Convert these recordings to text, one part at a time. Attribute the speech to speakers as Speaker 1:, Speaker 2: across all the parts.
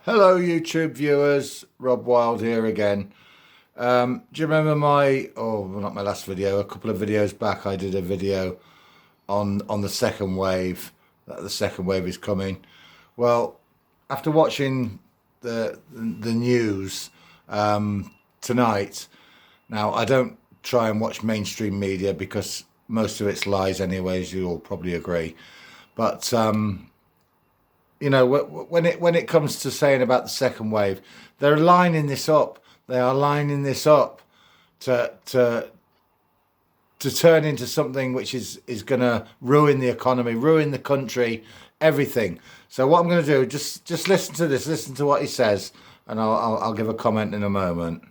Speaker 1: Hello, YouTube viewers. Rob Wild here again. Do you remember well, not my last video, a couple of videos back, I did a video on the second wave, that the second wave is coming. Well, after watching the news tonight, now I don't try and watch mainstream media because most of it's lies anyway, as you'll probably agree. But you know, when it comes to saying about the second wave, they're lining this up. They are lining this up to turn into something which is going to ruin the economy, ruin the country, everything. So what I'm going to do, just listen to this, listen to what he says, and I'll give a comment in a moment.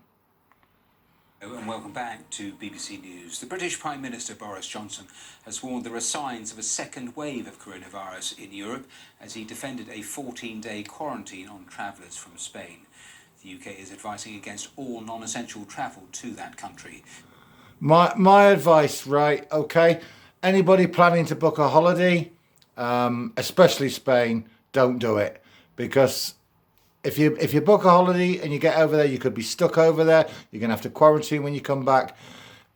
Speaker 2: And welcome back to BBC News. The British Prime Minister Boris Johnson has warned there are signs of a second wave of coronavirus in Europe as he defended a 14-day quarantine on travellers from Spain. The UK is advising against all non-essential travel to that country.
Speaker 1: My advice, right? Okay, anybody planning to book a holiday, especially Spain, don't do it, because if you book a holiday and you get over there, you could be stuck over there. You're going to have to quarantine when you come back.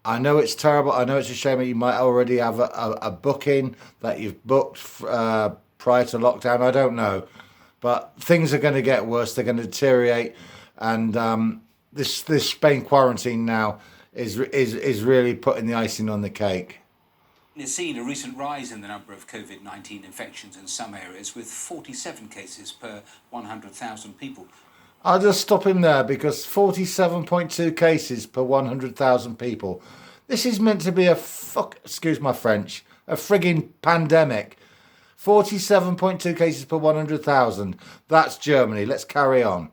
Speaker 1: I know it's terrible. I know it's a shame that you might already have a booking that you've booked prior to lockdown. I don't know. But things are going to get worse. They're going to deteriorate. And this Spain quarantine now is really putting the icing on the cake.
Speaker 2: Has seen a recent rise in the number of COVID-19 infections in some areas, with 47 cases per 100,000 people.
Speaker 1: I'll just stop him there, because 47.2 cases per 100,000 people. This is meant to be excuse my French, a frigging pandemic. 47.2 cases per 100,000. That's Germany. Let's carry on.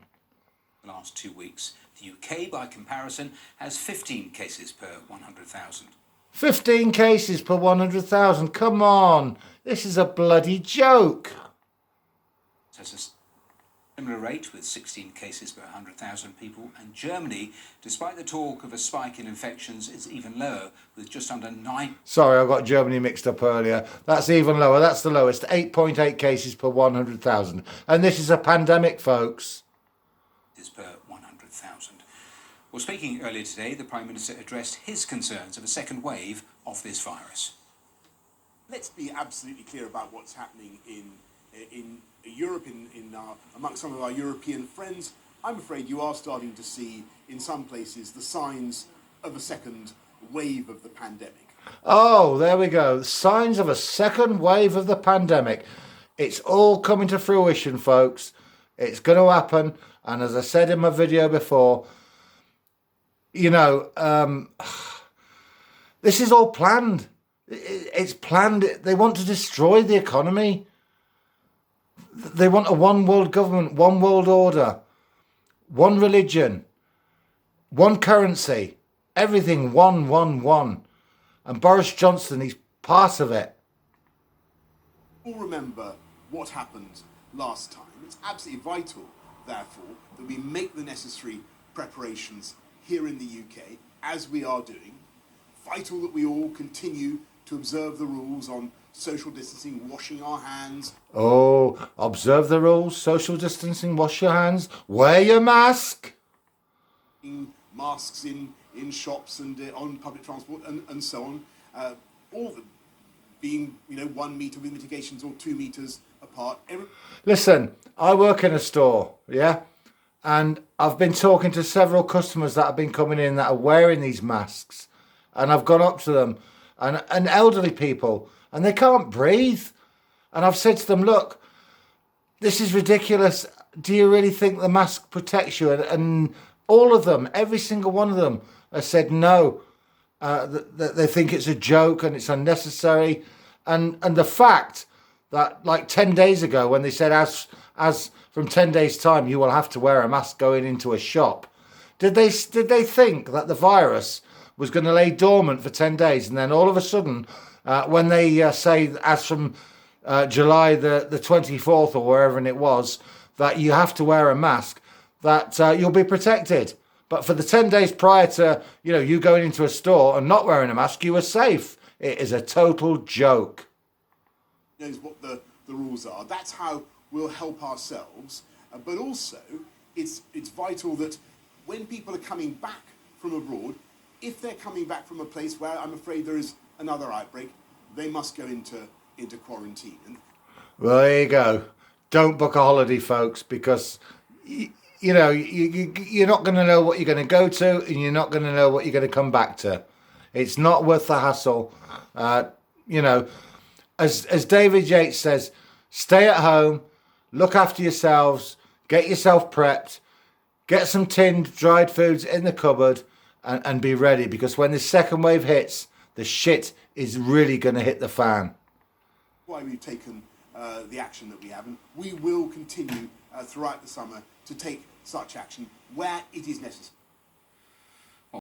Speaker 2: The last 2 weeks. The UK, by comparison, has 15 cases per 100,000.
Speaker 1: 15 cases per 100,000. Come on. This is a bloody joke.
Speaker 2: That's a similar rate with 16 cases per 100,000 people. And Germany, despite the talk of a spike in infections, is even lower with just under 9.
Speaker 1: Sorry, I got Germany mixed up earlier. That's even lower. That's the lowest. 8.8 cases per 100,000. And this is a pandemic, folks.
Speaker 2: Is per 100,000. Well, speaking earlier today, the Prime Minister addressed his concerns of a second wave of this virus.
Speaker 3: Let's be absolutely clear about what's happening in Europe, amongst some of our European friends. I'm afraid you are starting to see, in some places, the signs of a second wave of the pandemic.
Speaker 1: Oh, there we go. Signs of a second wave of the pandemic. It's all coming to fruition, folks. It's going to happen. And as I said in my video before, you know, this is all planned. It's planned. They want to destroy the economy. They want a one world government, one world order, one religion, one currency, everything one. And Boris Johnson, he's part of it.
Speaker 3: We'll remember what happened last time. It's absolutely vital, therefore, that we make the necessary preparations here in the UK, as we are doing. Vital that we all continue to observe the rules on social distancing, washing our hands.
Speaker 1: Oh, observe the rules, social distancing, wash your hands, wear your mask.
Speaker 3: Masks in shops and on public transport and so on. All of them being, 1 metre with mitigations or 2 metres apart.
Speaker 1: Listen, I work in a store, yeah? And I've been talking to several customers that have been coming in that are wearing these masks. And I've gone up to them, and elderly people, and they can't breathe. And I've said to them, look, this is ridiculous. Do you really think the mask protects you? And all of them, every single one of them, have said no. They think it's a joke and it's unnecessary. And the fact that, like 10 days ago, when they said as from 10 days' time, you will have to wear a mask going into a shop. Did they think that the virus was going to lay dormant for 10 days? And then all of a sudden, when they say, as from July the 24th or wherever it was, that you have to wear a mask, that you'll be protected. But for the 10 days prior to, you going into a store and not wearing a mask, you were safe. It is a total joke.
Speaker 3: Knows what the rules are. That's how we'll help ourselves but also it's vital that when people are coming back from abroad, if they're coming back from a place where I'm afraid there is another outbreak, they must go into quarantine. And
Speaker 1: Well, there you go. Don't book a holiday, folks, because you're not going to know what you're going to go to, and you're not going to know what you're going to come back to. It's not worth the hassle. As David Yates says, stay at home, look after yourselves, get yourself prepped, get some tinned dried foods in the cupboard, and be ready, because when the second wave hits, the shit is really going to hit the fan.
Speaker 3: why we've taken the action that we have, and we will continue throughout the summer to take such action where it is necessary.